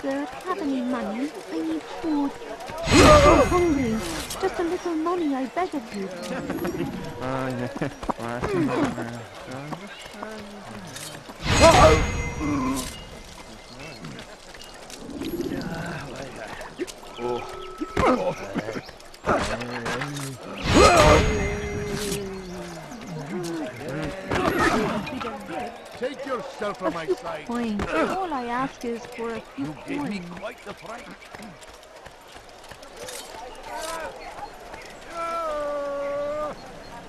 sir have any money? I need food. I'm so hungry. Just a little money, I beg of you. Take yourself from my sight. Coins. All I ask is for a few You gave me coins. quite the fright.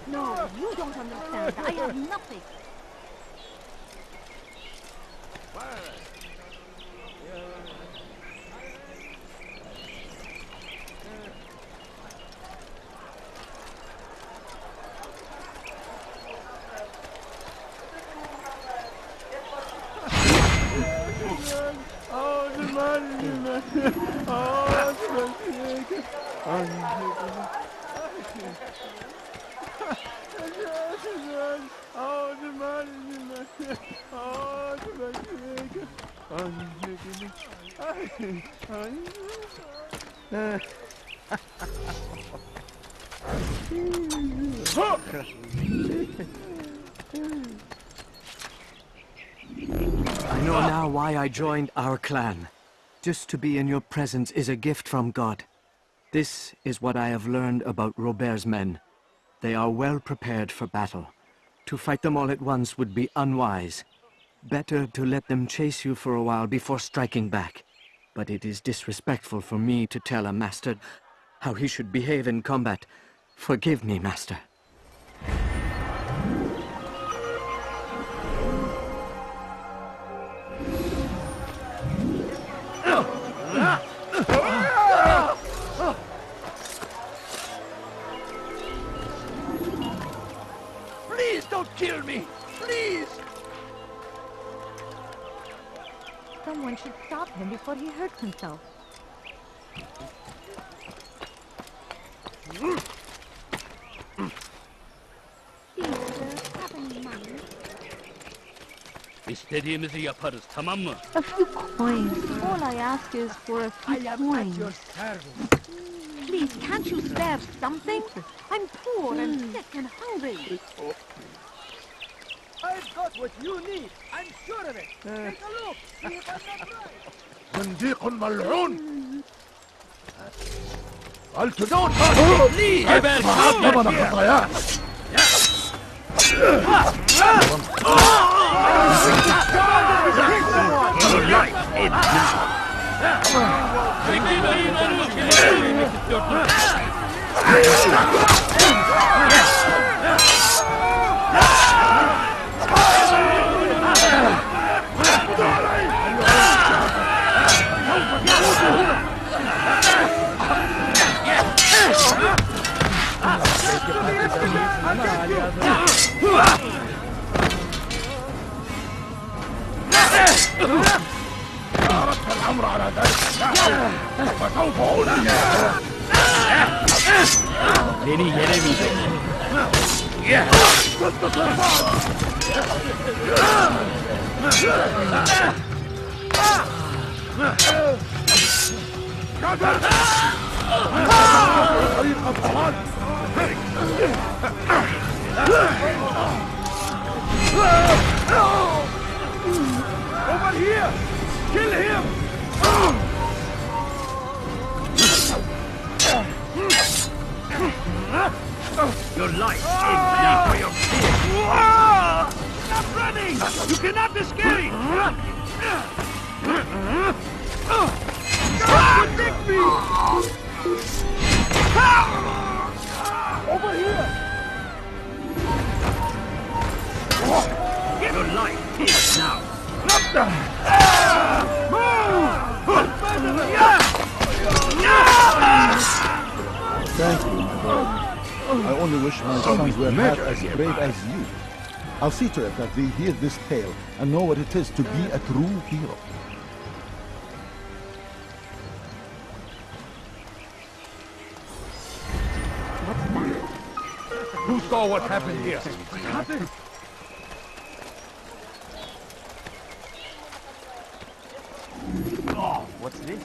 No, you don't understand. I have nothing. I know now why I joined our clan. Just to be in your presence is a gift from God. This is what I have learned about Robert's men. They are well prepared for battle. To fight them all at once would be unwise. Better to let them chase you for a while before striking back. But it is disrespectful for me to tell a master how he should behave in combat. Forgive me, master. Please don't kill me! Please! Someone should stop him before he hurts himself. Please, sir, have any money? İstediğimizi yaparız, tamam mı? A few coins. All I ask is for a few coins. Please, can't you spare something? I'm poor and sick and hungry. I've got what you need. I'm sure of it. Take a look. See if I'm not right. صنديق ملعون. التدون. Please. طبعا خطايا. الأمر على ذلك فسوف أولي Beni yenemeyecek. طريق الضلال Over here! Kill him! Your life ends now for your fear. Stop running! You cannot escape! Protect me! Over here! Your life ends now. Thank you, my brother. I only wish my sons were half as brave as you. I'll see to it that they hear this tale and know what it is to be a true hero. Who saw what happened here? What happened? Oh, What's this?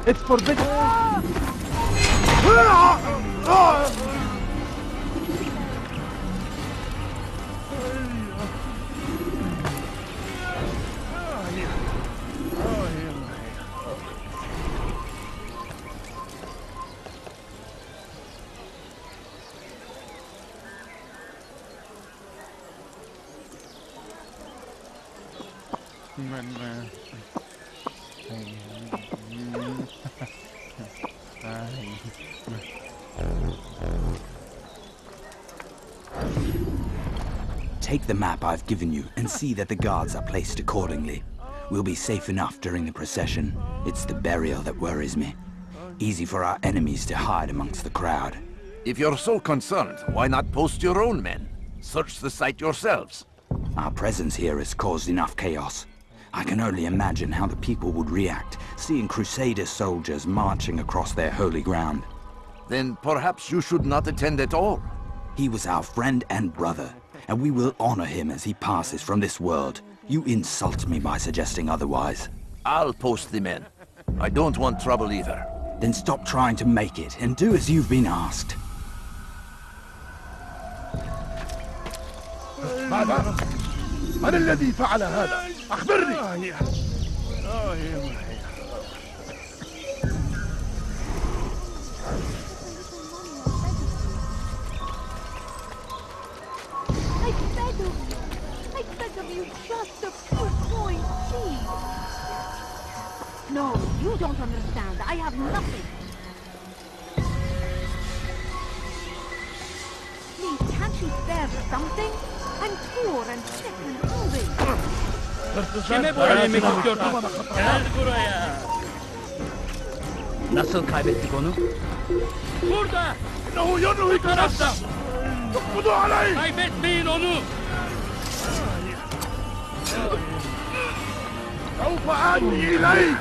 It's forbidden. Take the map I've given you and see that the guards are placed accordingly. We'll be safe enough during the procession. It's the burial that worries me. Easy for our enemies to hide amongst the crowd. If you're so concerned, why not post your own men? Search the site yourselves. Our presence here has caused enough chaos. I can only imagine how the people would react, seeing Crusader soldiers marching across their holy ground. Then perhaps you should not attend at all. He was our friend and brother, and we will honor him as he passes from this world. You insult me by suggesting otherwise. I'll post the men. I don't want trouble either. Then stop trying to make it and do as you've been asked. ماذا؟ من الذي فعل هذا؟ أخبرني! I beg of you, just a few coins, please. No, you don't understand. I have nothing. Please, can't you spare something? I'm poor and sick and hungry. Kime bu elimi tutuyorsun? Gel buraya. Nasıl kaybettik onu? Burada! إنه ينوي tarafta! اقبضوا عليه! Kaybetmeyin onu! سوف آتي إليه!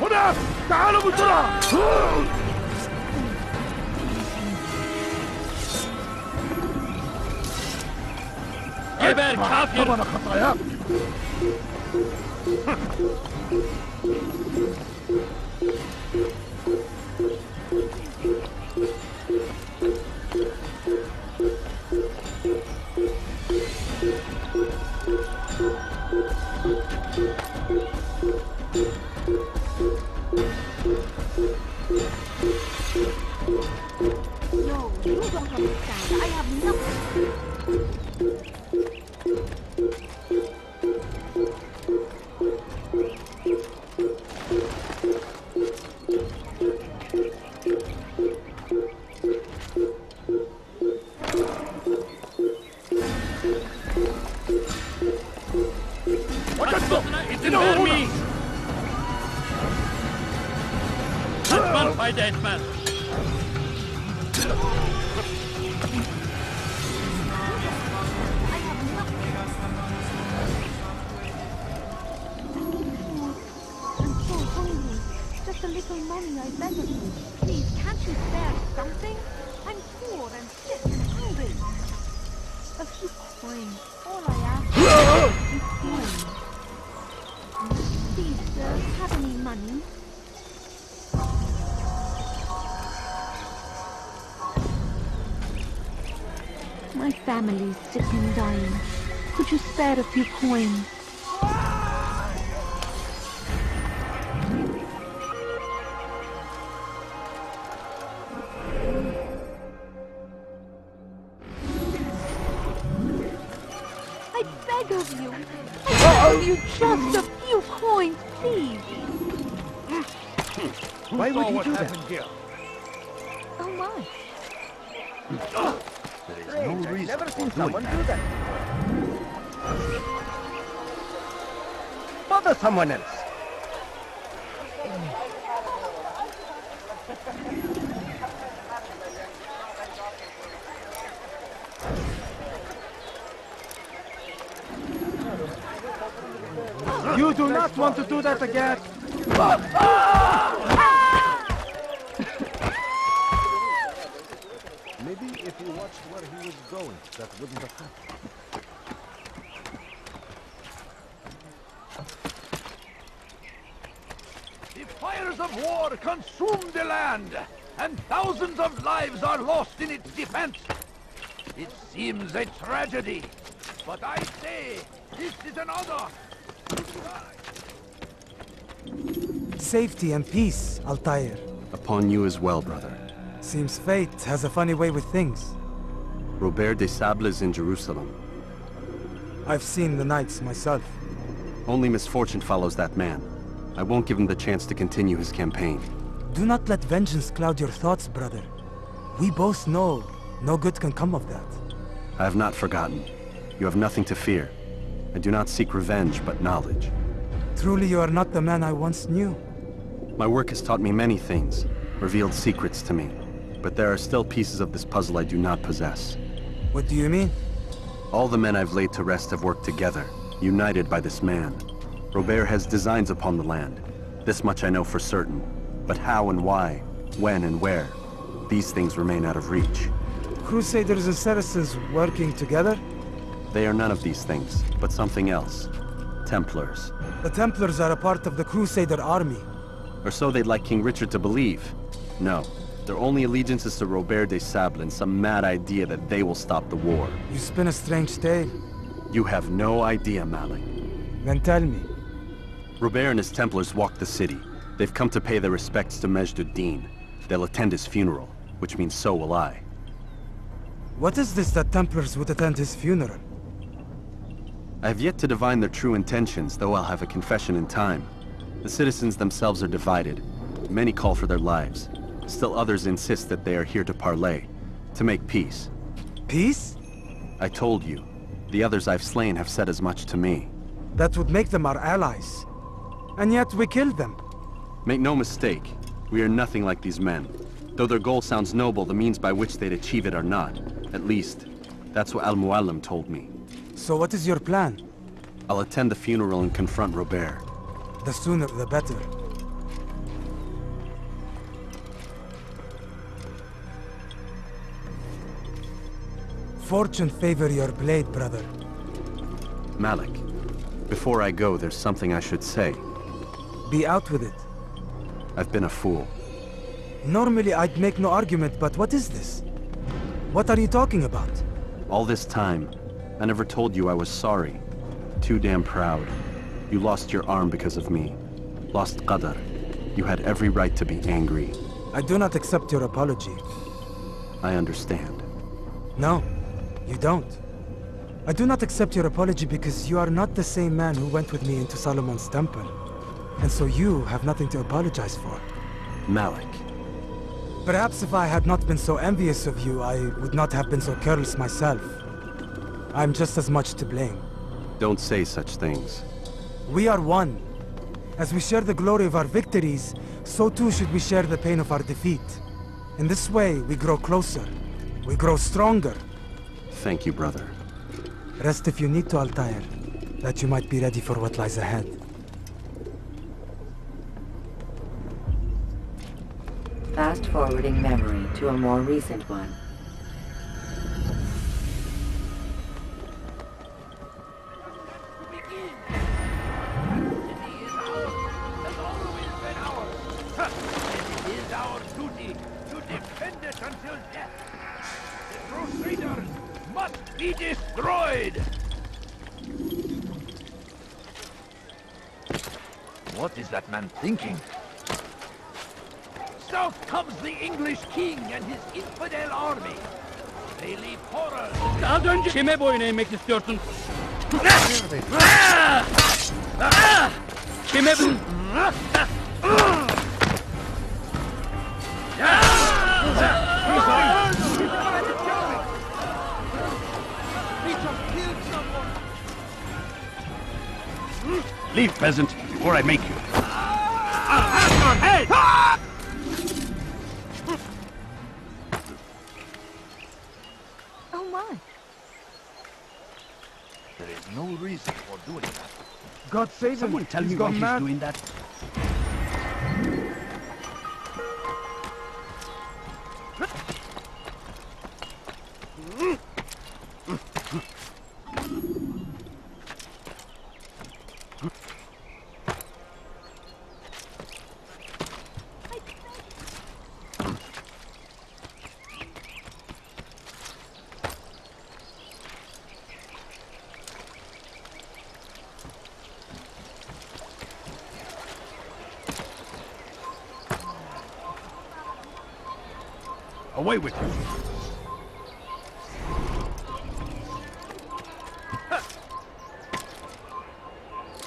هنا! تعالوا بسرعة! Geber kafir! ثمن خطاياك! No, you don't understand. I have nothing. Kaçmasına izin vermeyin! Kaçman fayda etmez! I'm so hungry. Just a little money, I beg of you. Please, can't you spare something? I'm poor and sick and hungry. A few coins. All I ask is a few coins. Please, sir, have any money? My family's sick and dying. Could you spare a few coins? you just a few coins, please? Why would he do that? Here? Oh my. There is no reason. I've never seen someone do that. Bother someone else. You do not want to do that again. Maybe if you watched where he was going, that wouldn't have happened. The fires of war consume the land, and thousands of lives are lost in its defense. It seems a tragedy, but I say this is an honor. Safety and peace, Altair. Upon you as well, brother. Seems fate has a funny way with things. Robert de Sable is in Jerusalem. I've seen the knights myself. Only misfortune follows that man. I won't give him the chance to continue his campaign. Do not let vengeance cloud your thoughts, brother. We both know no good can come of that. I have not forgotten. You have nothing to fear. I do not seek revenge, but knowledge. Truly you are not the man I once knew. My work has taught me many things, revealed secrets to me. But there are still pieces of this puzzle I do not possess. What do you mean? All the men I've laid to rest have worked together, united by this man. Robert has designs upon the land. This much I know for certain. But how and why, when and where, these things remain out of reach. Crusaders and Saracens working together? They are none of these things, but something else. Templars. The Templars are a part of the Crusader army. Or so they'd like King Richard to believe. No, their only allegiance is to Robert de Sable and some mad idea that they will stop the war. You spin a strange tale. You have no idea, Malik. Then tell me. Robert and his Templars walk the city. They've come to pay their respects to Majd-ud-Din. They'll attend his funeral, which means so will I. What is this that Templars would attend his funeral? I have yet to divine their true intentions, though I'll have a confession in time. The citizens themselves are divided. Many call for their lives. Still others insist that they are here to parley, to make peace. Peace? I told you. The others I've slain have said as much to me. That would make them our allies. And yet we killed them. Make no mistake, we are nothing like these men. Though their goal sounds noble, the means by which they'd achieve it are not. At least, that's what Al-Muallim told me. So what is your plan? I'll attend the funeral and confront Robert. The sooner the better. Fortune favor your blade, brother. Malik, before I go, there's something I should say. Be out with it. I've been a fool. Normally I'd make no argument, but what is this? What are you talking about? All this time, I never told you I was sorry. Too damn proud. You lost your arm because of me. Lost Qadr. You had every right to be angry. I do not accept your apology. I understand. No, you don't. I do not accept your apology because you are not the same man who went with me into Solomon's temple. And so you have nothing to apologize for. Malik. Perhaps if I had not been so envious of you, I would not have been so careless myself. I'm just as much to blame. Don't say such things. We are one. As we share the glory of our victories, so too should we share the pain of our defeat. In this way, we grow closer. We grow stronger. Thank you, brother. Rest if you need to, Altair, that you might be ready for what lies ahead. Fast-forwarding memory to a more recent one. It is our duty to defend it until death. The Crusaders must be destroyed! What is that man thinking? South comes the English king and his infidel army. They leave horrors. Daha önce kime boyun eğmek istiyorsun? Leave, peasant, before I make you. Hey! Oh my. There is no reason for doing that. God save him. Someone tell me why gone he's mad. doing that. Away with you.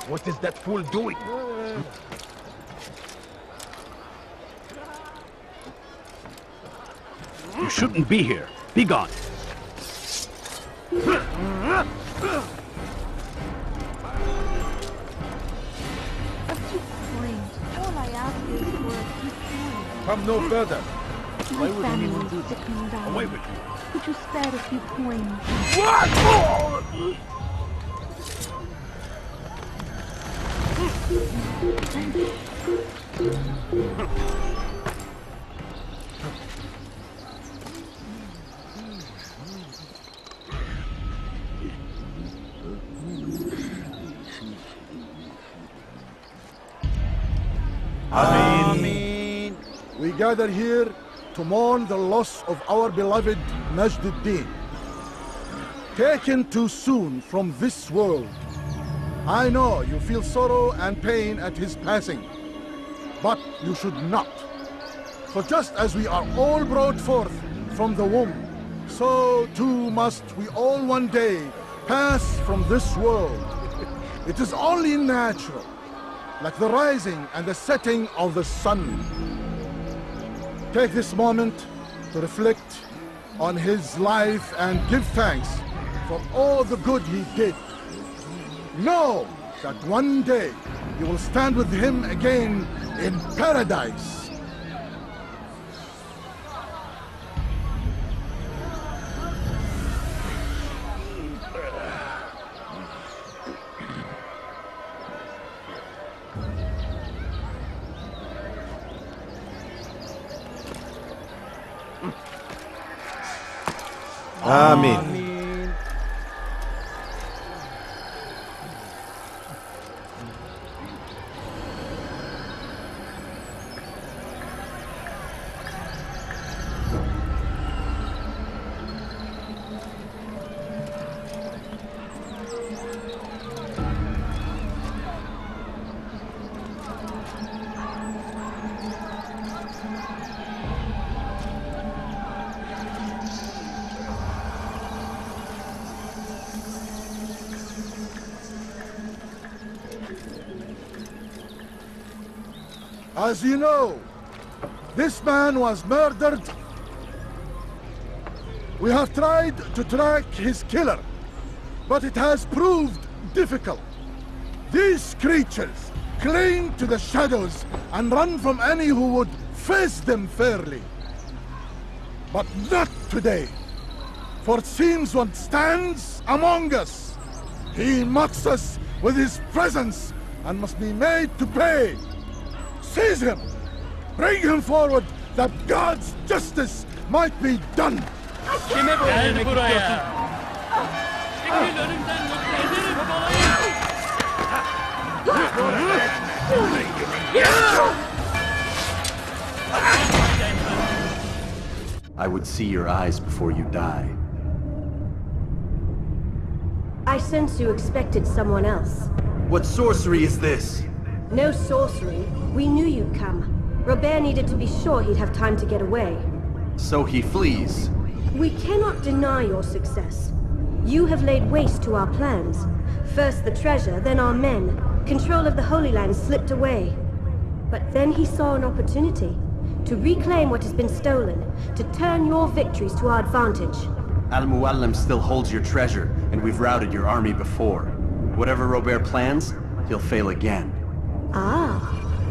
What is that fool doing? You shouldn't be here. Be gone. A few coins. All I ask is for a few coins. Come no further. My family is sick and dying. Away with you. Could you spare a few coins? We gather here to mourn the loss of our beloved Majd-ud-Din. Taken too soon from this world. I know you feel sorrow and pain at his passing, but you should not. For just as we are all brought forth from the womb, so too must we all one day pass from this world. It is only natural, like the rising and the setting of the sun. Take this moment to reflect on his life and give thanks for all the good he did. Know that one day you will stand with him again in paradise. Amen. As you know, this man was murdered. We have tried to track his killer, but it has proved difficult. These creatures cling to the shadows and run from any who would face them fairly. But not today, for it seems one stands among us. He mocks us with his presence and must be made to pay. Seize him! Bring him forward that God's justice might be done! I would see your eyes before you die. I sense you expected someone else. What sorcery is this? No sorcery. We knew you'd come. Robert needed to be sure he'd have time to get away. So he flees. We cannot deny your success. You have laid waste to our plans. First the treasure, then our men. Control of the Holy Land slipped away. But then he saw an opportunity to reclaim what has been stolen, to turn your victories to our advantage. Al-Mualim still holds your treasure, and we've routed your army before. Whatever Robert plans, he'll fail again. Ah,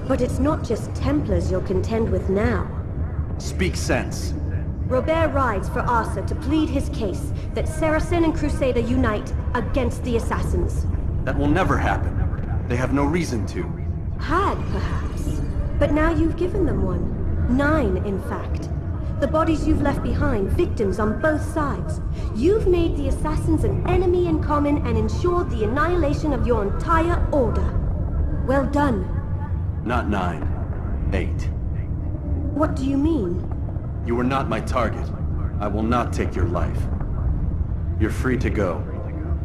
but it's not just Templars you'll contend with now. Speak sense. Robert rides for Arsa to plead his case that Saracen and Crusader unite against the Assassins. That will never happen. They have no reason to. Had, perhaps. But now you've given them one. 9, in fact. The bodies you've left behind, victims on both sides. You've made the Assassins an enemy in common and ensured the annihilation of your entire order. Well done. Not 9. 8. What do you mean? You were not my target. I will not take your life. You're free to go,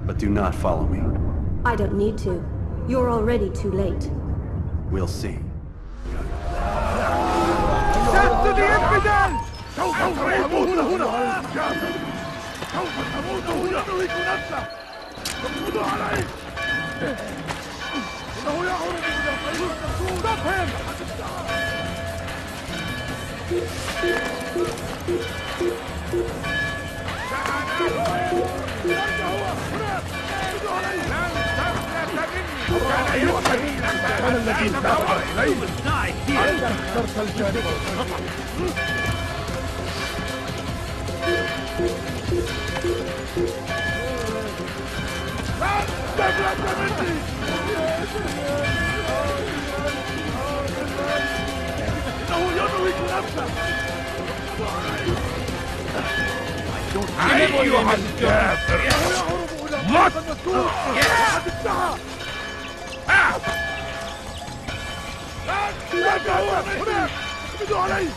but do not follow me. I don't need to. You're already too late. We'll see. Death to the infidels! سوف تموتون هنا! سوف تموتون يملك نفسه! اقبضوا عليه! إنه يهرب إلى طريق الرسول! Stop him! كان الذي دفع إليه أنت اخترت الجانب الخطأ. لا تبعد مني! إنه يملك نفسه! أيها الكافر! إنه يهرب إلى طريق المسدود! وقد انتهى! لا تهوى هناك! اقبضوا عليه!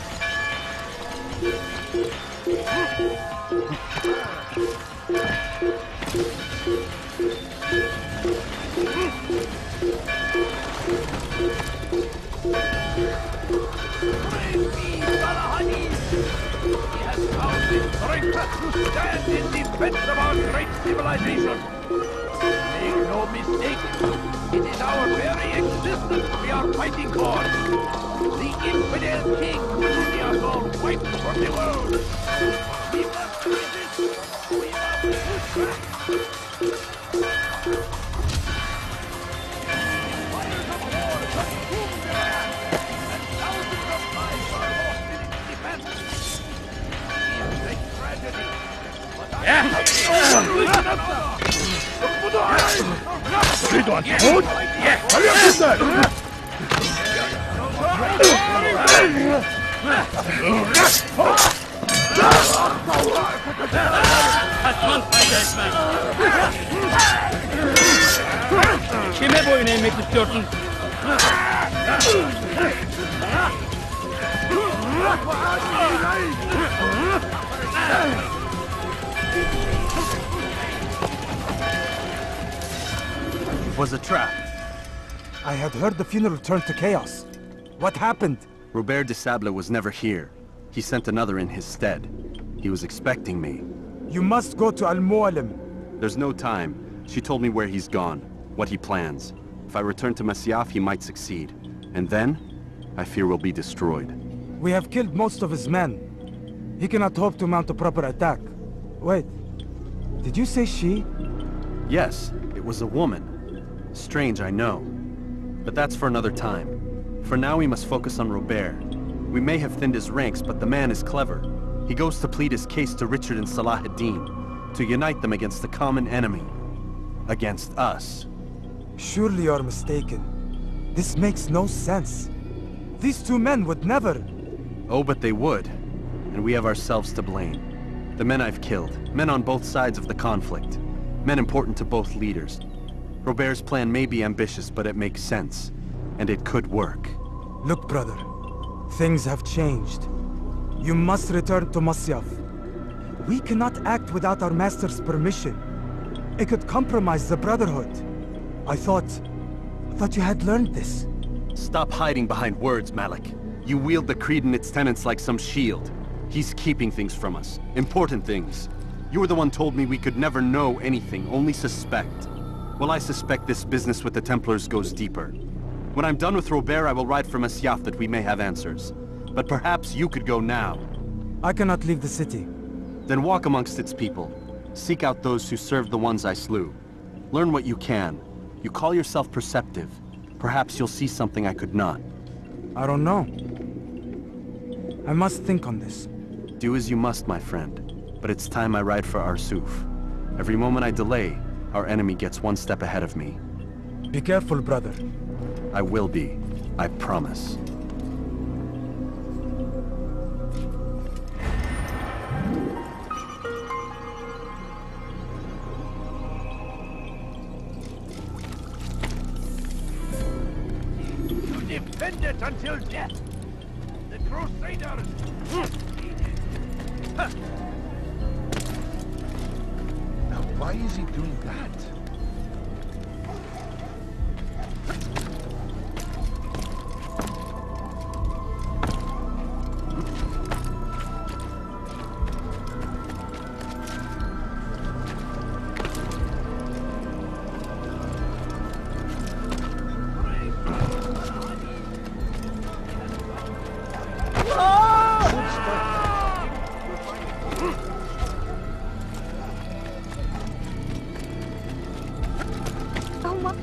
He has found the strength to stand in defense of our great civilization. Make no mistake, it is our very existence we are fighting for. The infidel king will see us all wiped from the world. We must resist. We must push back. Fires of war consume the land, and thousands of lives are lost in its defense. It is a tragedy. تريد أن تموت؟ فليكن ذلك! Kime boyun eğmek istiyorsun? It was a trap. I had heard the funeral turned to chaos. What happened? Robert de Sable was never here. He sent another in his stead. He was expecting me. You must go to Al-Mualim. There's no time. She told me where he's gone, what he plans. If I return to Masyaf, he might succeed. And then, I fear we'll be destroyed. We have killed most of his men. He cannot hope to mount a proper attack. Wait, did you say she? Yes, it was a woman. Strange, I know. But that's for another time. For now, we must focus on Robert. We may have thinned his ranks, but the man is clever. He goes to plead his case to Richard and Salah ad-Din, to unite them against the common enemy. Against us. Surely you're mistaken. This makes no sense. These two men would never... Oh, but they would. And we have ourselves to blame. The men I've killed, men on both sides of the conflict. Men important to both leaders. Robert's plan may be ambitious, but it makes sense. And it could work. Look, brother. Things have changed. You must return to Masyaf. We cannot act without our master's permission. It could compromise the Brotherhood. I thought you had learned this. Stop hiding behind words, Malik. You wield the creed and its tenets like some shield. He's keeping things from us. Important things. You were the one told me we could never know anything, only suspect. Well, I suspect this business with the Templars goes deeper. When I'm done with Robert, I will ride for Masyaf that we may have answers. But perhaps you could go now. I cannot leave the city. Then walk amongst its people. Seek out those who served the ones I slew. Learn what you can. You call yourself perceptive. Perhaps you'll see something I could not. I don't know. I must think on this. Do as you must, my friend. But it's time I ride for Arsuf. Every moment I delay, our enemy gets one step ahead of me. Be careful, brother. I will be. I promise. To defend it until death! The Crusaders! Now, why is he doing that? Oh, what?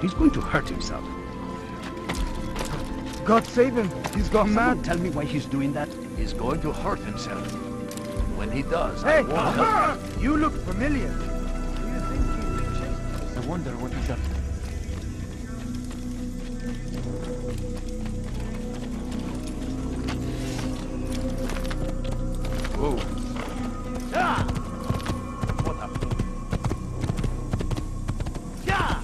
He's going to hurt himself. God save him. He's gone Someone mad. tell me why he's doing that? He's going to hurt himself. When he does, Hey! I won't. You look familiar. Do you think he's been chased? I wonder what he's up to. Whoa. Ah! What a... Yeah!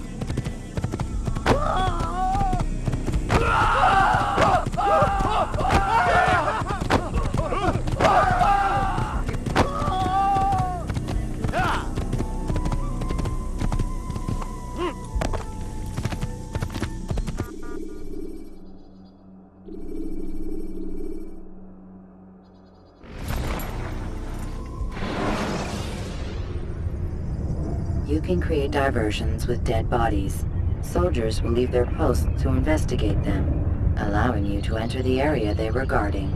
You can create diversions with dead bodies. Soldiers will leave their posts to investigate them, allowing you to enter the area they were guarding.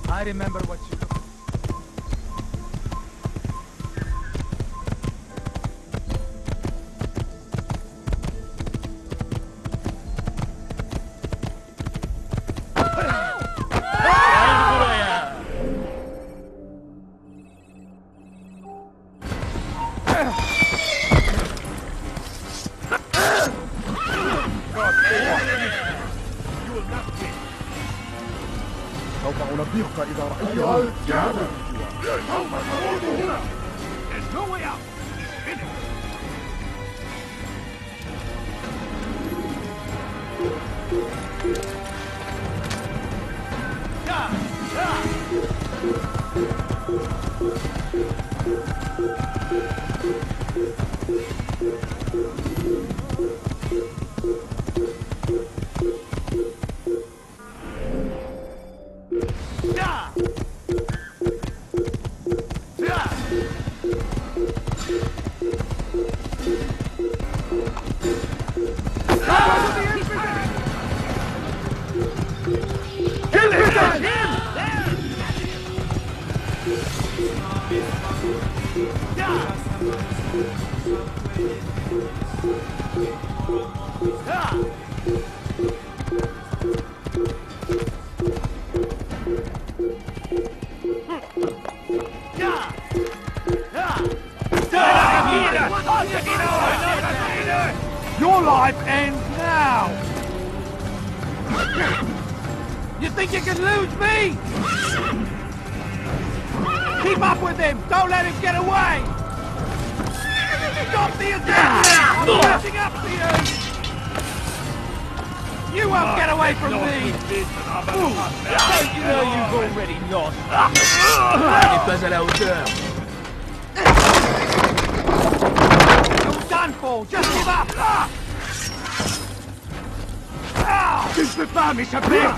I remember what you... سوف أنبهك إذا رأيته. There's no way out! He's finished! Your life ends now! You think you can lose me? Keep up with him! Don't let him get away! Stop the attack! I'm catching up to you! You won't get away from me! Don't you know you've already lost? n'est pas à la hauteur. You're done for! Just give up! Tu ne peux pas m'échapper.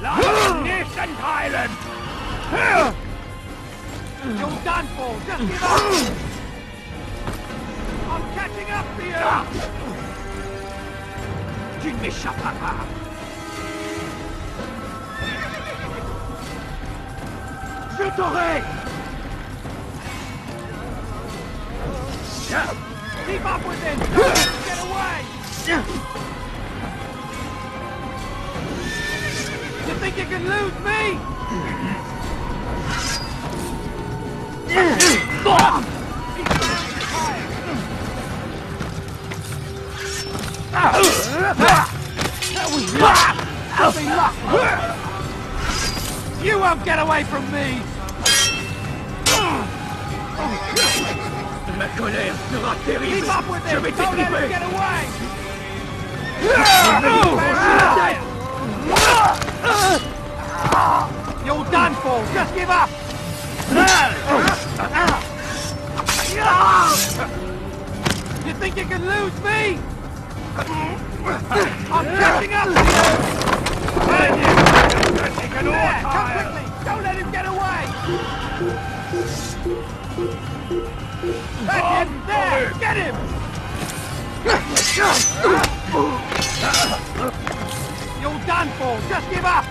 Lass nicht entheilen! You're done for! Just give up! I'm catching up to you! Tu ne m'échapperas pas. Je t'aurai. Keep up with him! Don't let him get away! You think you can lose me? That was luck! Nothing luck! You won't get away from me! Ma colère sera terrible. Keep up with Je him! vais Don't let him t'étriper. get away! You're done for! Just give up! You think you can lose me? I'm catching up to you! There, come quickly! Don't let him get away! That's him! There! Get him! You're done for! Just give up!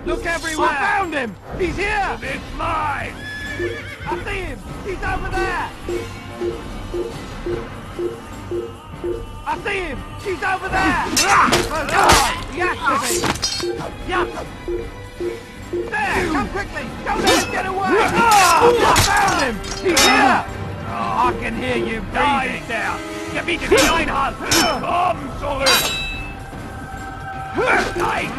Look everywhere! I found him! He's here! It's mine. I see him! He's over there! I see him! He's over there! He has to be! Yup! There! Come quickly! Don't let him get away! I found him! He's here! I can hear you breathing! There. Gebiet die Einhalt. Komm zurück. Nein.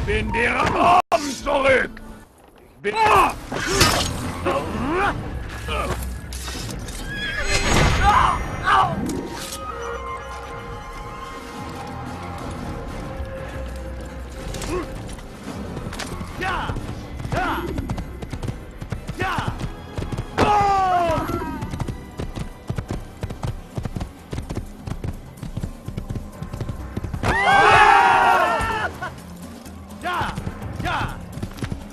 Bin dir Arm zurück! Bin... Ja! Ja! Ja! Ja! Ja!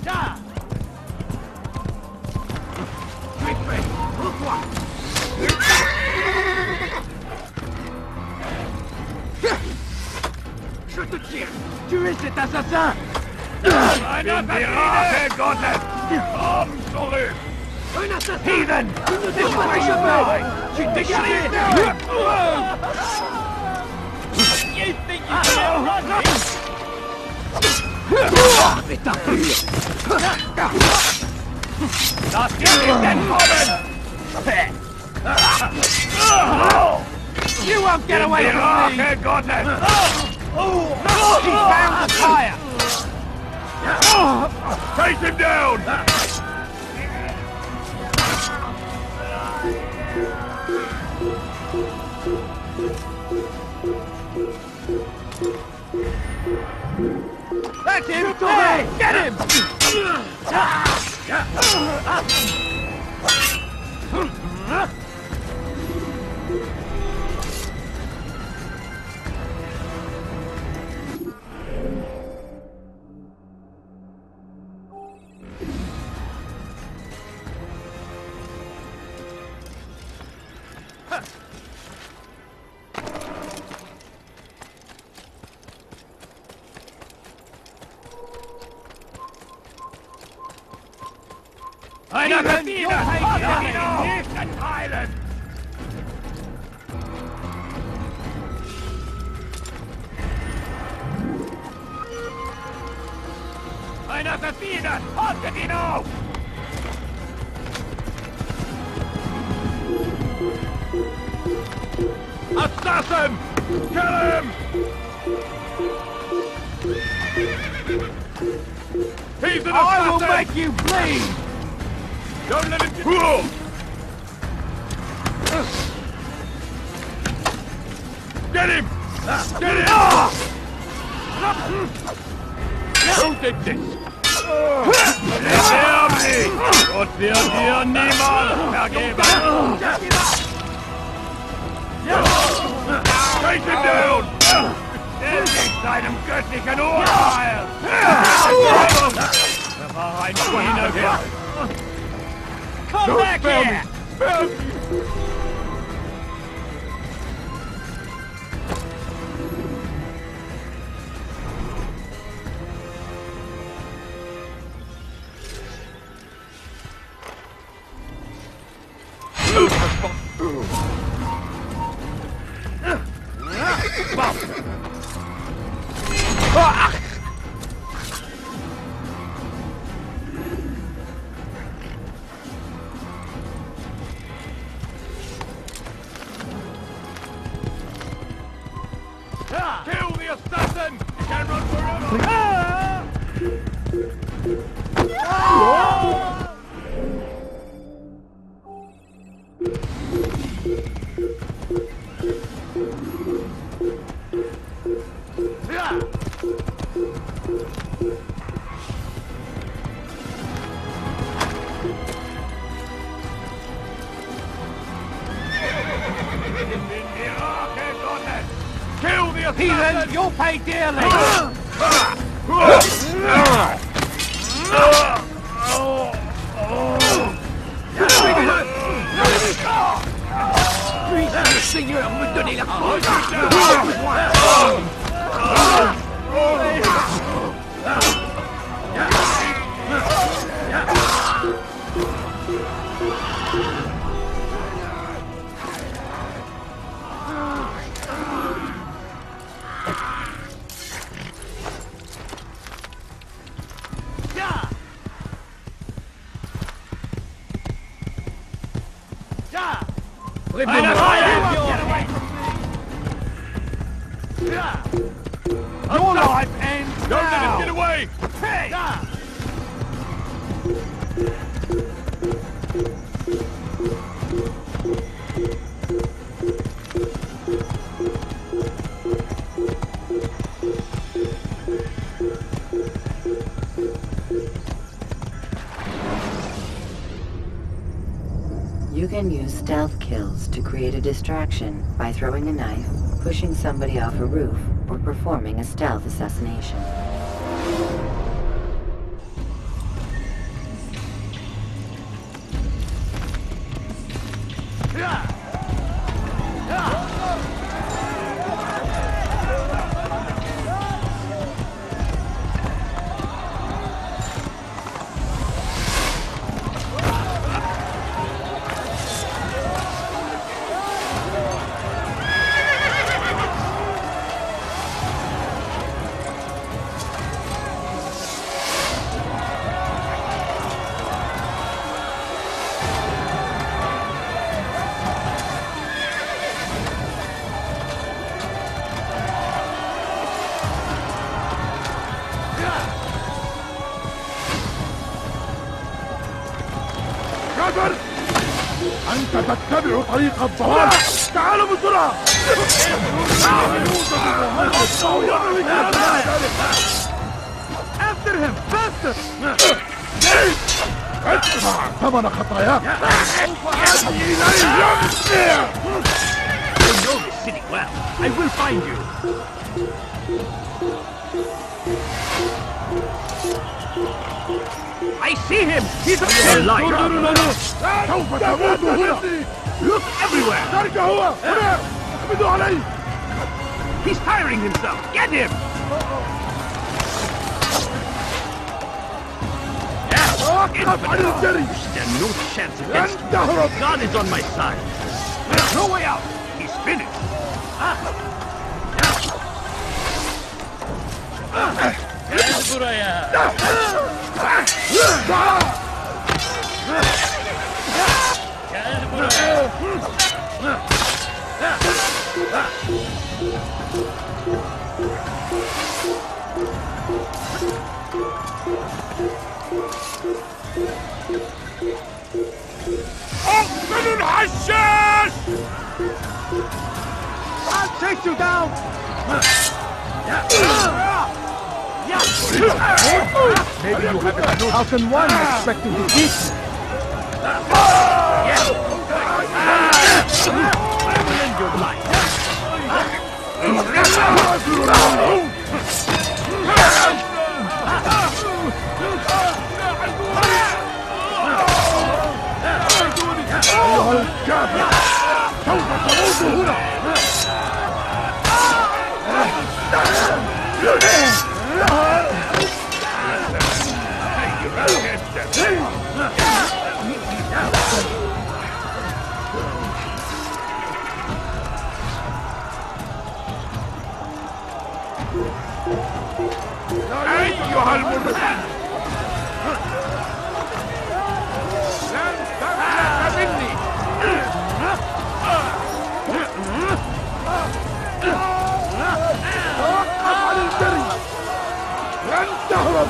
Ja! Tu es prêt! Rends-toi! Je te tire! Tu es cet assassin! Eine Rache Gottes! Komm zurück! Heathen! This way should die! She thinks she's in! You think you can outrun me? Last year is dead common! You won't get away from me! Goddess! He found the fire! Take him down! That's him! Hey, get him! Einer Verfehler! Hilft an Heilen! Einer verfehlt! Haltet ihn auf! Assassin! Kill him! He's an assassin! I will make you bleed! Don't let him get through! Get him! Get him! Who did this? Lehr mich! Gott wird dir niemals vergeben! Take him down! Endlich seinem göttlichen Urteil! Er war ein Diener! Come back here! Kill the assassin! You can run forever! Kill the assassin! Heathen, you'll pay dearly! Seigneur me donnait la Einer Your life ends Don't let him now! get away! Hey! You can use stealth kills to create a distraction by throwing a knife, pushing somebody off a roof, or performing a stealth assassination. أنت تتبع طريق الضلال. تعالوا بسرعة. After him! Faster! ادفع ثمن خطاياك. I know this city well. I will find you. I see him! He's a light! سوف تموت هنا. Look everywhere! ذلك هو هنا. اقبضوا عليه. He's tiring himself! Get him! وقف عن الجري. There's no chance against لن me. تهرب. God is on my side. There's no way out. He's finished. Gel buraya. Gel buraya. اقتلوا الحشاش! I'll chase you down. Maybe you haven't noticed. How can one expect to defeat me? End your life. أيها الكافر. سوف تموت هنا. أيها المرتد! لن تفلت مني! توقف عن الجري. لن تهرب.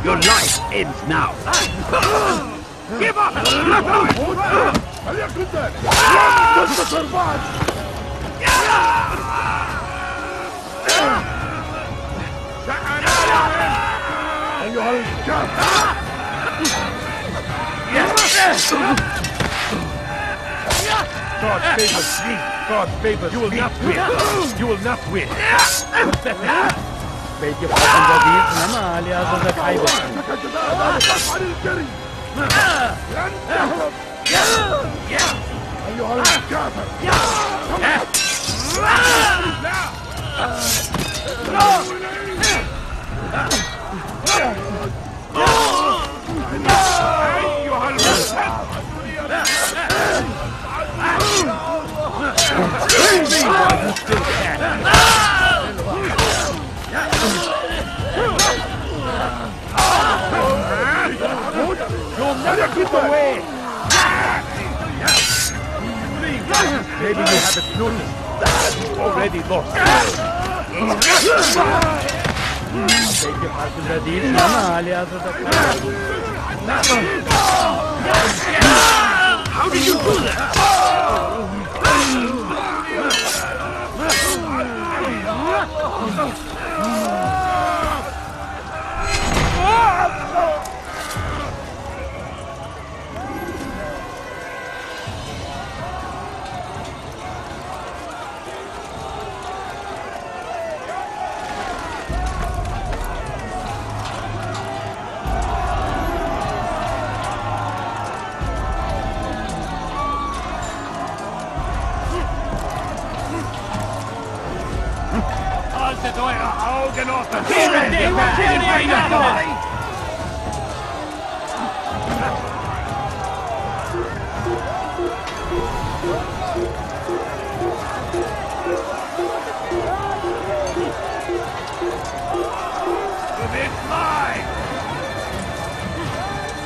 Your life ends now. Give up! فليكن ذلك. لن تنتصر بعد. أيها الكافر. God favors me. God favors you will not win. You will not win. Belki farkında değilsin ama hali hazırda kaybettin. توقف عن الجري. لن تهرب. أيها الكافر. أيها المرتد! You'll never get away. Maybe you haven't noticed. You've already lost. Belki farkında değilsin ama hali hazırda kaybettin. How did you do that?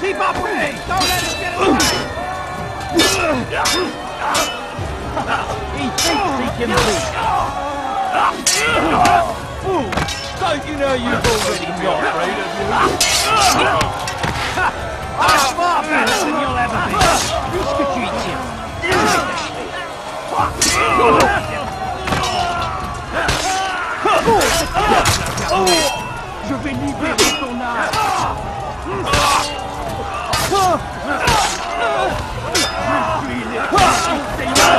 Keep up with me! Don't let us get away! He thinks he can beat. Fool! Don't you know you've already got rid of you? I'm far better than you'll ever be! Je vais libérer ton âme. Je suis l'esprit Seigneur.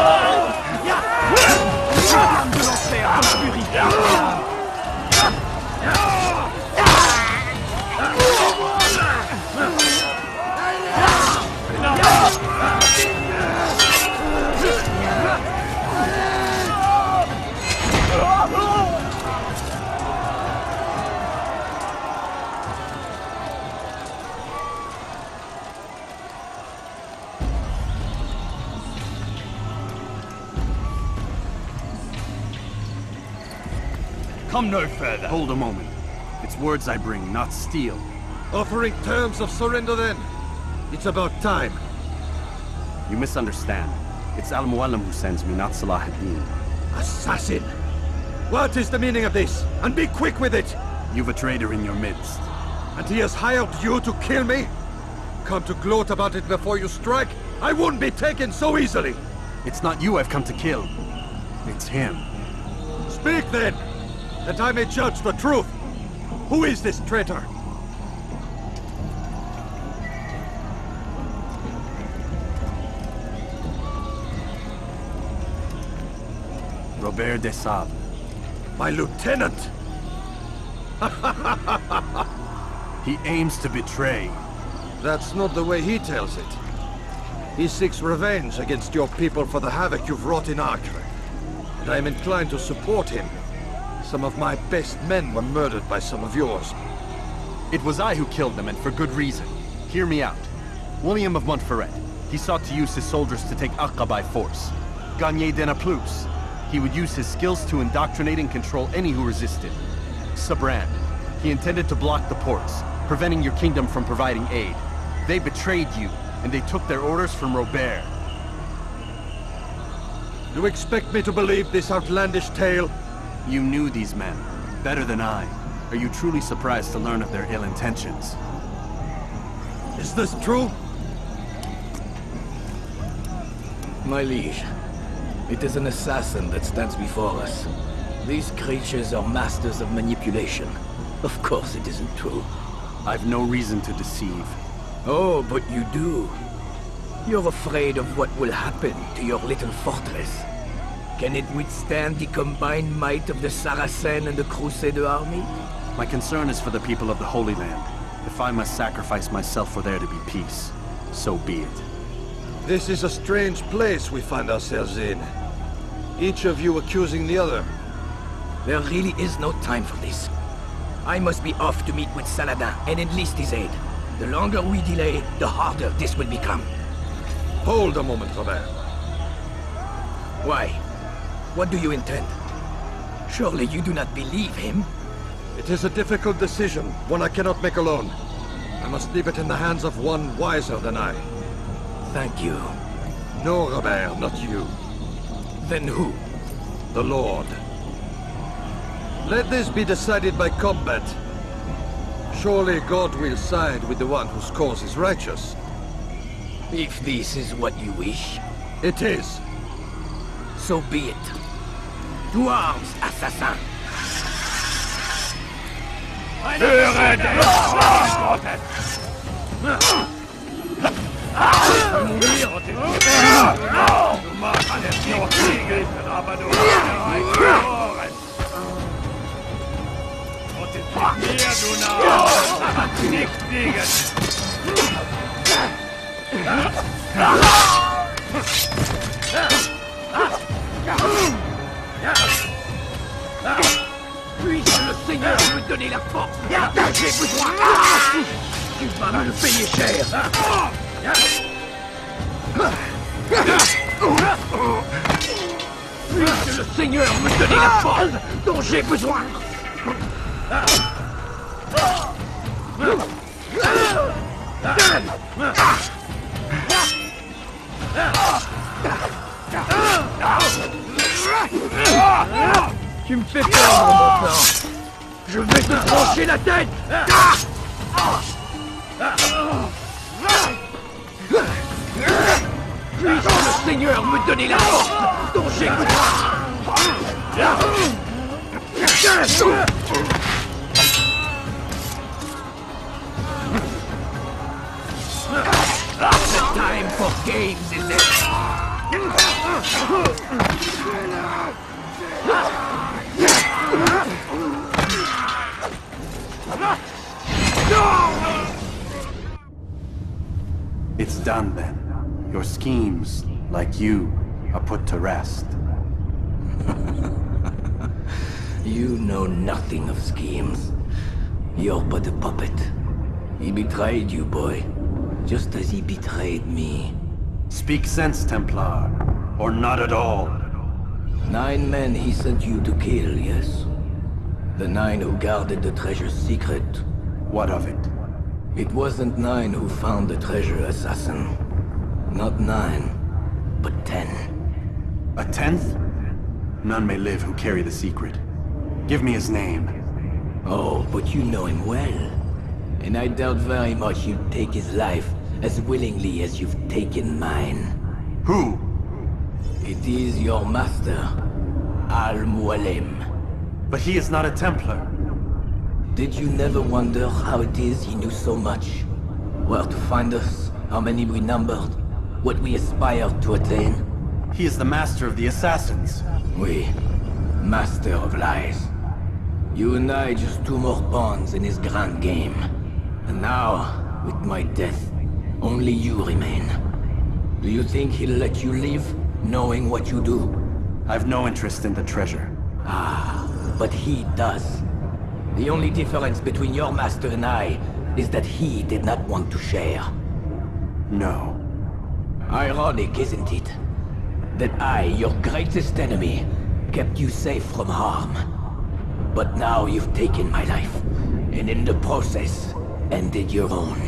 Je viens de l'enfer pour purifier ton âme. Come no further. Hold a moment. It's words I bring, not steel. Offering terms of surrender then. It's about time. You misunderstand. It's Al-Mualim who sends me, not Salah ad-Din. Assassin! What is the meaning of this? And be quick with it! You've a traitor in your midst. And he has hired you to kill me? Come to gloat about it before you strike? I wouldn't be taken so easily! It's not you I've come to kill. It's him. Speak then! That I may judge the truth! Who is this traitor? Robert de Sable. My lieutenant! He aims to betray. That's not the way he tells it. He seeks revenge against your people for the havoc you've wrought in Acre. And I am inclined to support him. Some of my best men were murdered by some of yours. It was I who killed them, and for good reason. Hear me out. William of Montferrat. He sought to use his soldiers to take Acre by force. Gagné de Naplouse. He would use his skills to indoctrinate and control any who resisted. Sabran. He intended to block the ports, preventing your kingdom from providing aid. They betrayed you, and they took their orders from Robert. You expect me to believe this outlandish tale? You knew these men, better than I. Are you truly surprised to learn of their ill intentions? Is this true? My liege, it is an assassin that stands before us. These creatures are masters of manipulation. Of course it isn't true. I've no reason to deceive. Oh, but you do. You're afraid of what will happen to your little fortress. Can it withstand the combined might of the Saracen and the Crusader army? My concern is for the people of the Holy Land. If I must sacrifice myself for there to be peace, so be it. This is a strange place we find ourselves in. Each of you accusing the other. There really is no time for this. I must be off to meet with Saladin and enlist his aid. The longer we delay, the harder this will become. Hold a moment, Robert. Why? What do you intend? Surely you do not believe him? It is a difficult decision, one I cannot make alone. I must leave it in the hands of one wiser than I. Thank you. No, Robert, not you. Then who? The Lord. Let this be decided by combat. Surely God will side with the one whose cause is righteous. If this is what you wish. It is. So be it. To arms, assassin! Puisse le Seigneur me donner la force dont j'ai besoin. Tu vas me le payer cher. Puisse le Seigneur me donner la force dont j'ai besoin. Tu me fais peur, mon beau-père. Je vais te trancher la tête. Puisse le Seigneur me donner la force dont j'ai besoin. The time for games is It's done then. Your schemes, like you, are put to rest. You know nothing of schemes. You're but a puppet. He betrayed you, boy. Just as he betrayed me. Speak sense, Templar. Or not at all. 9 men he sent you to kill, yes? The 9 who guarded the treasure's secret. What of it? It wasn't 9 who found the treasure, assassin. Not 9, but 10. A 10th? None may live who carry the secret. Give me his name. Oh, but you know him well. And I doubt very much you'd take his life as willingly as you've taken mine. Who? It is your master, Al-Mualim. But he is not a Templar. Did you never wonder how it is he knew so much? Where to find us, how many we numbered, what we aspired to attain? He is the master of the assassins. Oui, master of lies. You and I just 2 more pawns in his grand game. And now, with my death, only you remain. Do you think he'll let you live, knowing what you do? I've no interest in the treasure. Ah, but he does. The only difference between your master and I is that he did not want to share. No. Ironic, isn't it? That I, your greatest enemy, kept you safe from harm. But now you've taken my life, and in the process, ended your own.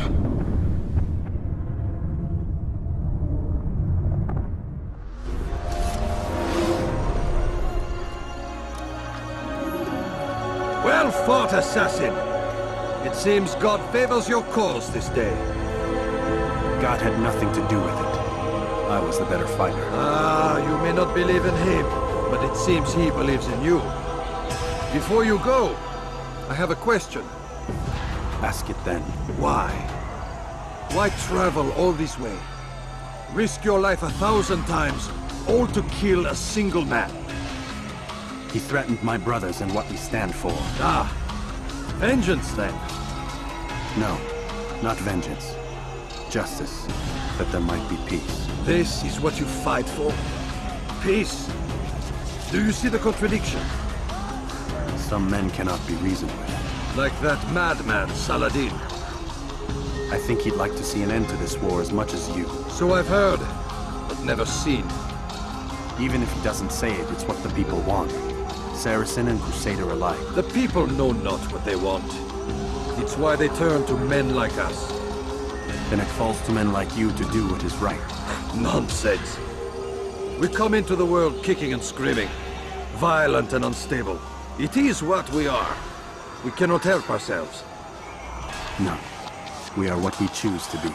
Well fought, assassin! It seems God favors your cause this day. God had nothing to do with it. I was the better fighter. Ah, you may not believe in him, but it seems he believes in you. Before you go, I have a question. Ask it then. Why? Why travel all this way? Risk your life 1,000 times, all to kill a single man. He threatened my brothers and what we stand for. Ah, vengeance then? No, not vengeance. Justice, that there might be peace. This is what you fight for? Peace? Do you see the contradiction? Some men cannot be reasoned with. Like that madman, Saladin. I think he'd like to see an end to this war as much as you. So I've heard, but never seen. Even if he doesn't say it, it's what the people want. Saracen and Crusader alike. The people know not what they want. It's why they turn to men like us. Then it falls to men like you to do what is right. Nonsense. We come into the world kicking and screaming, violent and unstable. It is what we are. We cannot help ourselves. No. We are what we choose to be.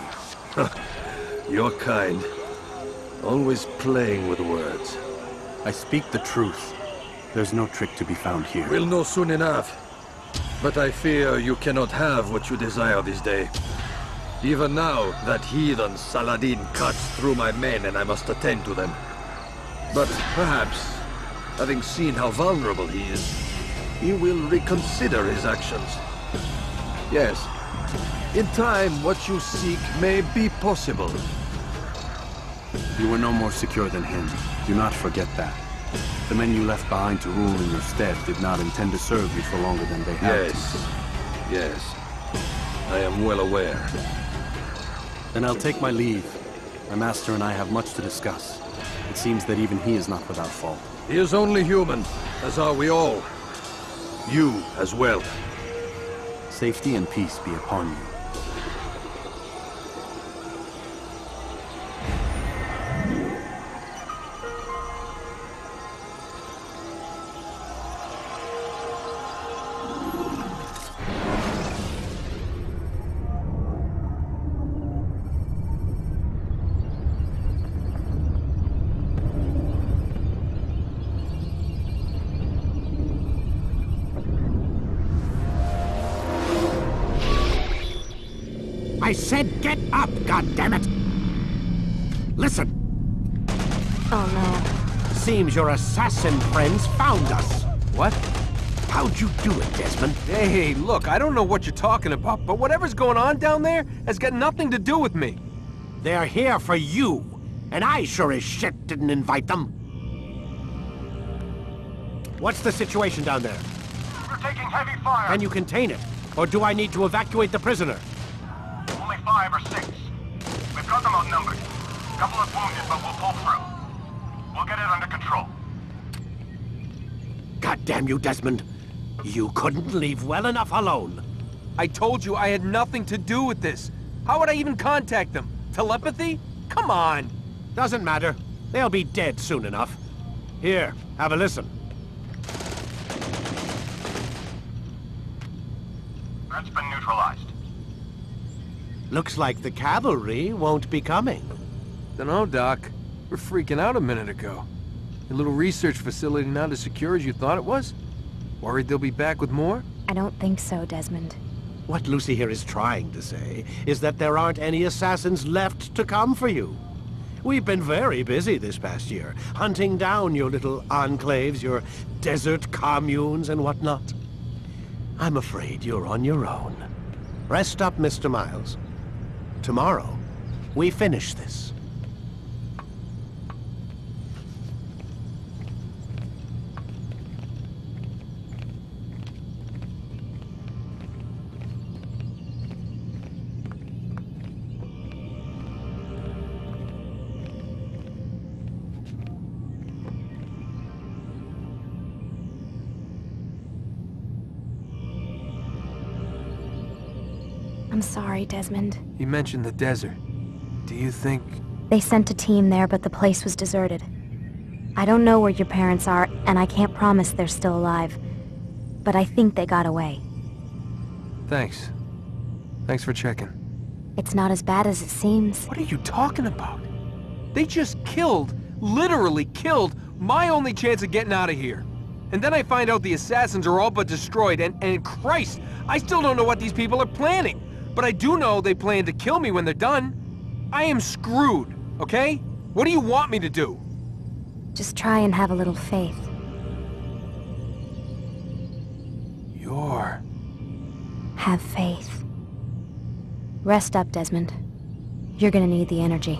You're kind. Always playing with words. I speak the truth. There's no trick to be found here. We'll know soon enough. But I fear you cannot have what you desire this day. Even now, that heathen Saladin cuts through my men and I must attend to them. But perhaps, having seen how vulnerable he is, he will reconsider his actions. Yes, in time, what you seek may be possible. You were no more secure than him. Do not forget that. The men you left behind to rule in your stead did not intend to serve you for longer than they had to. Yes. I am well aware. Then I'll take my leave. My master and I have much to discuss. It seems that even he is not without fault. He is only human, as are we all. You as well. Safety and peace be upon you. I said get up, goddammit! Listen. Oh no. Seems your assassin friends found us. What? How'd you do it, Desmond? Hey, look, I don't know what you're talking about, but whatever's going on down there has got nothing to do with me. They're here for you, and I sure as shit didn't invite them. What's the situation down there? We're taking heavy fire. Can you contain it? Or do I need to evacuate the prisoner? Only 5 or 6. We've got them outnumbered. Couple of wounded, but we'll pull through. We'll get it under control. God damn you, Desmond. You couldn't leave well enough alone. I told you I had nothing to do with this. How would I even contact them? Telepathy? Come on. Doesn't matter. They'll be dead soon enough. Here, have a listen. Threat's been neutralized. Looks like the cavalry won't be coming. Dunno, Doc. We're freaking out a minute ago. Your little research facility not as secure as you thought it was? Worried they'll be back with more? I don't think so, Desmond. What Lucy here is trying to say is that there aren't any assassins left to come for you. We've been very busy this past year, hunting down your little enclaves, your desert communes and whatnot. I'm afraid you're on your own. Rest up, Mr. Miles. Tomorrow, we finish this. I'm sorry, Desmond. You mentioned the desert. Do you think... They sent a team there, but the place was deserted. I don't know where your parents are, and I can't promise they're still alive. But I think they got away. Thanks. Thanks for checking. It's not as bad as it seems. What are you talking about? They just killed, literally killed, my only chance of getting out of here. And then I find out the assassins are all but destroyed, and Christ, I still don't know what these people are planning. But I do know they plan to kill me when they're done. I am screwed, okay? What do you want me to do? Just try and have a little faith. Have faith. Rest up, Desmond. You're gonna need the energy.